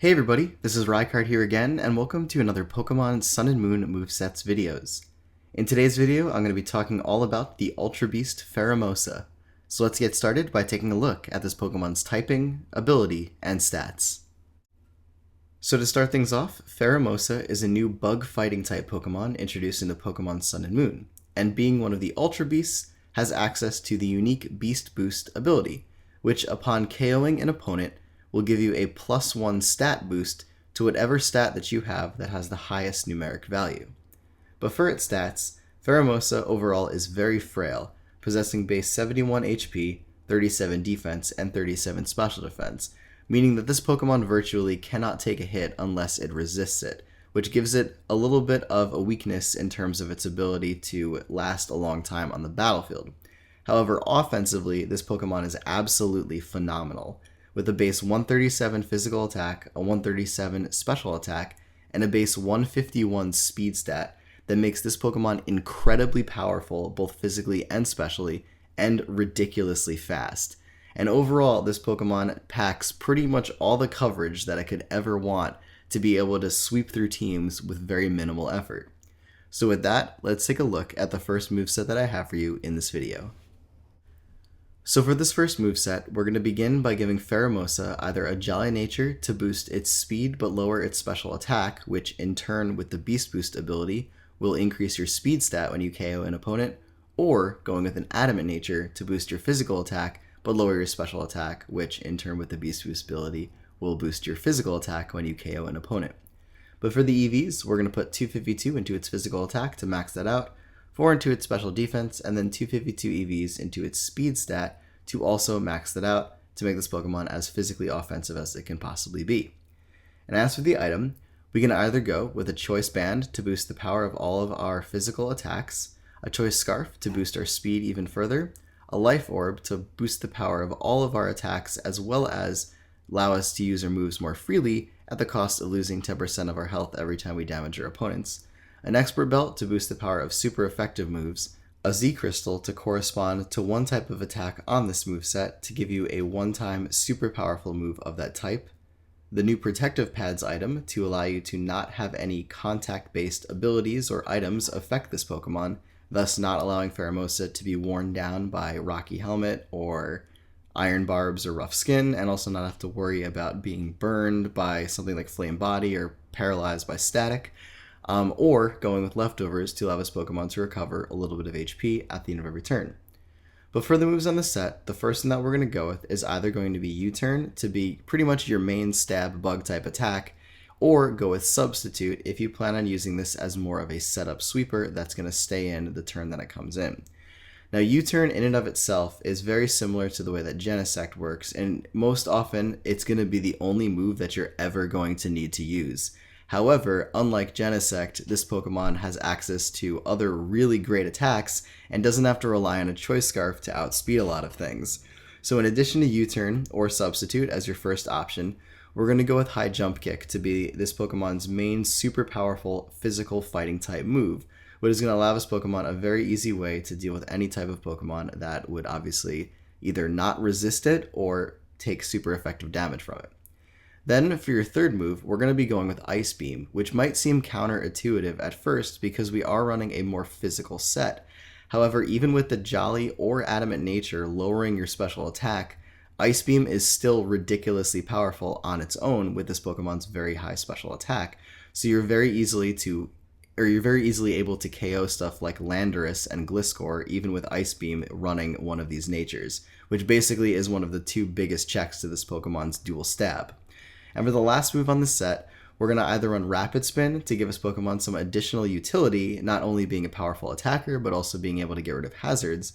Hey everybody, this is Rykard here again, and welcome to another Pokemon Sun and Moon Movesets videos. In today's video, I'm going to be talking all about the Ultra Beast Pheromosa. So let's get started by taking a look at this Pokemon's typing, ability, and stats. So to start things off, Pheromosa is a new bug fighting type Pokemon introduced into Pokemon Sun and Moon, and being one of the Ultra Beasts, has access to the unique Beast Boost ability, which upon KOing an opponent will give you a +1 stat boost to whatever stat that you have that has the highest numeric value. But for its stats, Pheromosa overall is very frail, possessing base 71 HP, 37 defense, and 37 special defense, meaning that this Pokemon virtually cannot take a hit unless it resists it, which gives it a little bit of a weakness in terms of its ability to last a long time on the battlefield. However, offensively, this Pokemon is absolutely phenomenal, with a base 137 physical attack, a 137 special attack, and a base 151 speed stat that makes this Pokemon incredibly powerful both physically and specially, and ridiculously fast. And overall, this Pokemon packs pretty much all the coverage that I could ever want to be able to sweep through teams with very minimal effort. So with that, let's take a look at the first moveset that I have for you in this video. So for this first moveset, we're going to begin by giving Pheromosa either a Jolly Nature to boost its speed but lower its special attack, which in turn with the Beast Boost ability will increase your speed stat when you KO an opponent, or going with an Adamant Nature to boost your physical attack but lower your special attack, which in turn with the Beast Boost ability will boost your physical attack when you KO an opponent. But for the EVs, we're going to put 252 into its physical attack to max that out, 4 into its special defense, and then 252 EVs into its speed stat to also max that out to make this Pokemon as physically offensive as it can possibly be. And as for the item, we can either go with a Choice Band to boost the power of all of our physical attacks, a Choice Scarf to boost our speed even further, a Life Orb to boost the power of all of our attacks as well as allow us to use our moves more freely at the cost of losing 10% of our health every time we damage our opponents, an Expert Belt to boost the power of super effective moves, a Z Crystal to correspond to one type of attack on this moveset to give you a one-time super powerful move of that type, the new Protective Pads item to allow you to not have any contact-based abilities or items affect this Pokemon, thus not allowing Pheromosa to be worn down by Rocky Helmet or Iron Barbs or Rough Skin, and also not have to worry about being burned by something like Flame Body or paralyzed by static, or going with Leftovers to allow this Pokemon to recover a little bit of HP at the end of every turn. But for the moves on the set, the first one that we're going to go with is either going to be U-Turn to be pretty much your main stab bug type attack, or go with Substitute if you plan on using this as more of a setup sweeper that's going to stay in the turn that it comes in. Now, U-Turn in and of itself is very similar to the way that Genesect works, and most often it's going to be the only move that you're ever going to need to use. However, unlike Genesect, this Pokemon has access to other really great attacks and doesn't have to rely on a Choice Scarf to outspeed a lot of things. So in addition to U-Turn or Substitute as your first option, we're going to go with High Jump Kick to be this Pokemon's main super powerful physical fighting type move, which is going to allow this Pokemon a very easy way to deal with any type of Pokemon that would obviously either not resist it or take super effective damage from it. Then, for your third move, we're going to be going with Ice Beam, which might seem counterintuitive at first because we are running a more physical set. However, even with the Jolly or Adamant Nature lowering your special attack, Ice Beam is still ridiculously powerful on its own with this Pokemon's very high special attack. So you're very easily able to KO stuff like Landorus and Gliscor even with Ice Beam running one of these natures, which basically is one of the two biggest checks to this Pokemon's dual stab. And for the last move on the set, we're going to either run Rapid Spin to give this Pokemon some additional utility, not only being a powerful attacker, but also being able to get rid of hazards,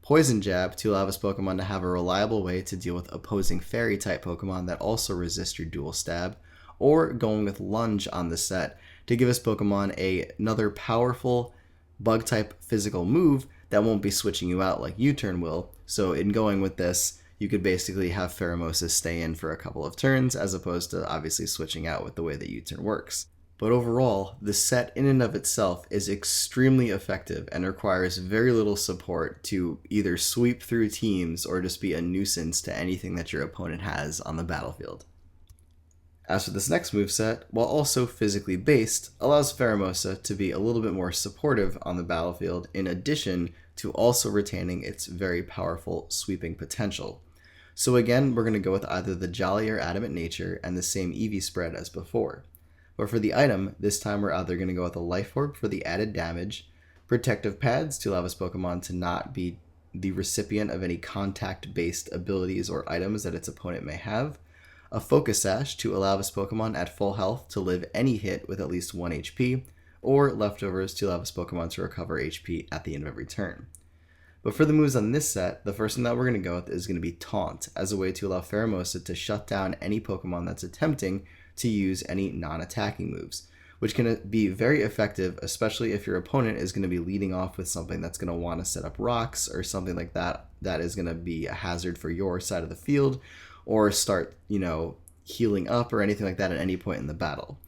Poison Jab to allow this Pokemon to have a reliable way to deal with opposing Fairy-type Pokemon that also resist your dual stab, or going with Lunge on the set to give this Pokemon another powerful Bug-type physical move that won't be switching you out like U-Turn will. So in going with this, you could basically have Pheromosa stay in for a couple of turns as opposed to obviously switching out with the way that U-Turn works. But overall, the set in and of itself is extremely effective and requires very little support to either sweep through teams or just be a nuisance to anything that your opponent has on the battlefield. As for this next moveset, while also physically based, allows Pheromosa to be a little bit more supportive on the battlefield in addition to also retaining its very powerful sweeping potential. So again, we're going to go with either the Jolly or Adamant nature and the same EV spread as before. But for the item, this time we're either going to go with a Life Orb for the added damage, Protective Pads to allow this Pokemon to not be the recipient of any contact-based abilities or items that its opponent may have, a Focus Sash to allow this Pokemon at full health to live any hit with at least 1 HP, or Leftovers to allow this Pokemon to recover HP at the end of every turn. But for the moves on this set, the first one that we're going to go with is going to be Taunt, as a way to allow Pheromosa to shut down any Pokemon that's attempting to use any non-attacking moves, which can be very effective, especially if your opponent is going to be leading off with something that's going to want to set up rocks or something like that that is going to be a hazard for your side of the field, or start, healing up or anything like that at any point in the battle.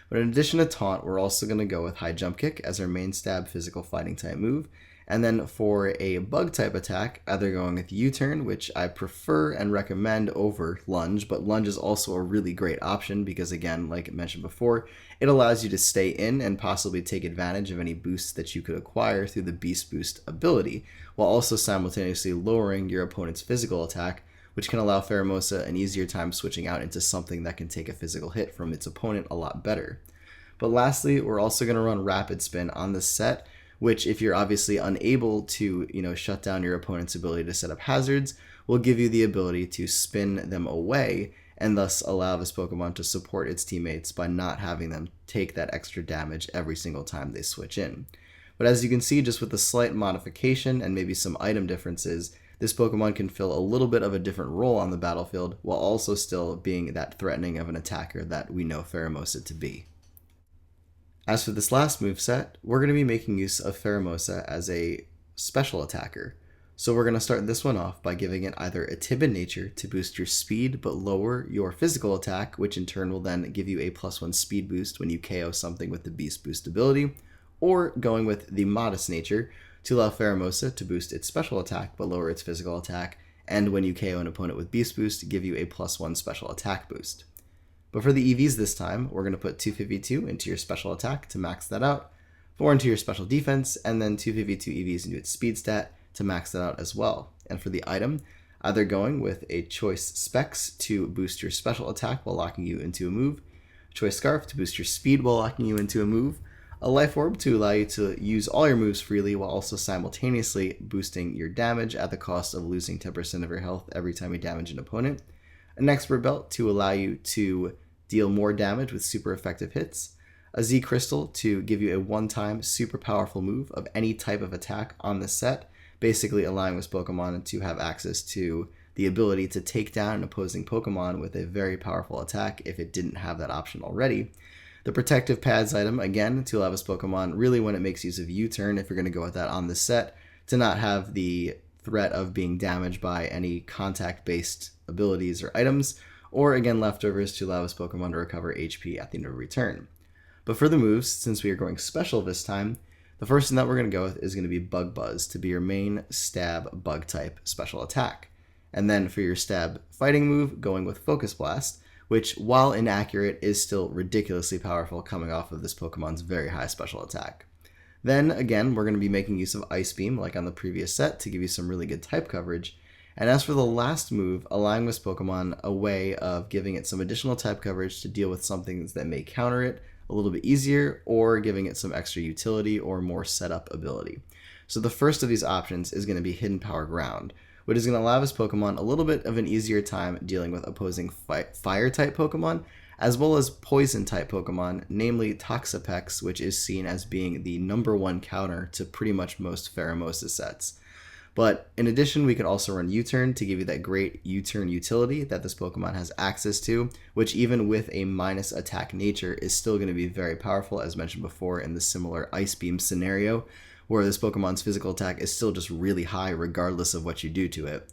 But in addition to Taunt, we're also going to go with High Jump Kick as our main stab physical fighting type move. And then for a bug type attack, either going with U-Turn, which I prefer and recommend over Lunge, but Lunge is also a really great option because, again, like I mentioned before, it allows you to stay in and possibly take advantage of any boosts that you could acquire through the Beast Boost ability, while also simultaneously lowering your opponent's physical attack, which can allow Pheromosa an easier time switching out into something that can take a physical hit from its opponent a lot better. But lastly, we're also going to run Rapid Spin on this set, which, if you're obviously unable to, shut down your opponent's ability to set up hazards, will give you the ability to spin them away and thus allow this Pokemon to support its teammates by not having them take that extra damage every single time they switch in. But as you can see, just with a slight modification and maybe some item differences, this Pokemon can fill a little bit of a different role on the battlefield while also still being that threatening of an attacker that we know Pheromosa to be. As for this last moveset, we're going to be making use of Pheromosa as a special attacker. So we're going to start this one off by giving it either a Timid nature to boost your speed but lower your physical attack, which in turn will then give you a +1 speed boost when you KO something with the Beast Boost ability, or going with the Modest nature to allow Pheromosa to boost its special attack but lower its physical attack, and when you KO an opponent with Beast Boost, give you a +1 special attack boost. But for the EVs this time, we're going to put 252 into your special attack to max that out, 4 into your special defense, and then 252 EVs into its speed stat to max that out as well. And for the item, either going with a Choice Specs to boost your special attack while locking you into a move, Choice Scarf to boost your speed while locking you into a move, a Life Orb to allow you to use all your moves freely while also simultaneously boosting your damage at the cost of losing 10% of your health every time you damage an opponent, an Expert Belt to allow you to deal more damage with super effective hits, a Z Crystal to give you a one-time super powerful move of any type of attack on the set, basically allowing this Pokemon to have access to the ability to take down an opposing Pokemon with a very powerful attack if it didn't have that option already. The Protective Pads item, again, to allow this Pokemon, really when it makes use of U-Turn, if you're going to go with that on this set, to not have the threat of being damaged by any contact-based abilities or items, or again Leftovers to allow this Pokemon to recover HP at the end of a return. But for the moves, since we are going special this time, the first one that we're going to go with is going to be Bug Buzz to be your main stab bug type special attack. And then for your stab fighting move, going with Focus Blast, which, while inaccurate, is still ridiculously powerful coming off of this Pokemon's very high special attack. Then, again, we're going to be making use of Ice Beam, like on the previous set, to give you some really good type coverage. And as for the last move, allowing this Pokemon a way of giving it some additional type coverage to deal with some things that may counter it a little bit easier, or giving it some extra utility or more setup ability. So the first of these options is going to be Hidden Power Ground, which is going to allow this Pokemon a little bit of an easier time dealing with opposing fire-type Pokemon, as well as poison-type Pokemon, namely Toxapex, which is seen as being the #1 counter to pretty much most Pheromosa sets. But in addition, we can also run U-Turn to give you that great U-Turn utility that this Pokemon has access to, which even with a minus attack nature is still going to be very powerful, as mentioned before in the similar Ice Beam scenario, where this Pokemon's physical attack is still just really high regardless of what you do to it.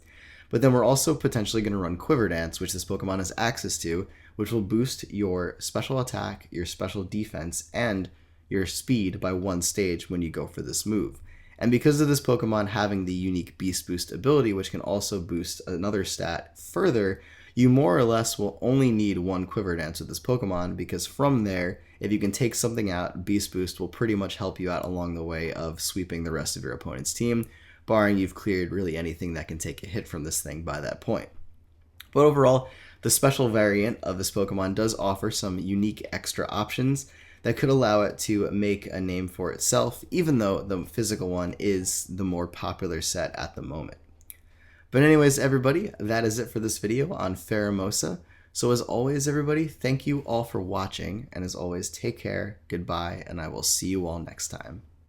But then we're also potentially going to run Quiver Dance, which this Pokemon has access to, which will boost your special attack, your special defense, and your speed by 1 stage when you go for this move. And because of this Pokemon having the unique Beast Boost ability, which can also boost another stat further, you more or less will only need one Quiver Dance with this Pokemon, because from there, if you can take something out, Beast Boost will pretty much help you out along the way of sweeping the rest of your opponent's team, barring you've cleared really anything that can take a hit from this thing by that point. But overall, the special variant of this Pokemon does offer some unique extra options that could allow it to make a name for itself, even though the physical one is the more popular set at the moment. But anyways, everybody, that is it for this video on Pheromosa. So as always, everybody, thank you all for watching, and as always, take care, goodbye, and I will see you all next time.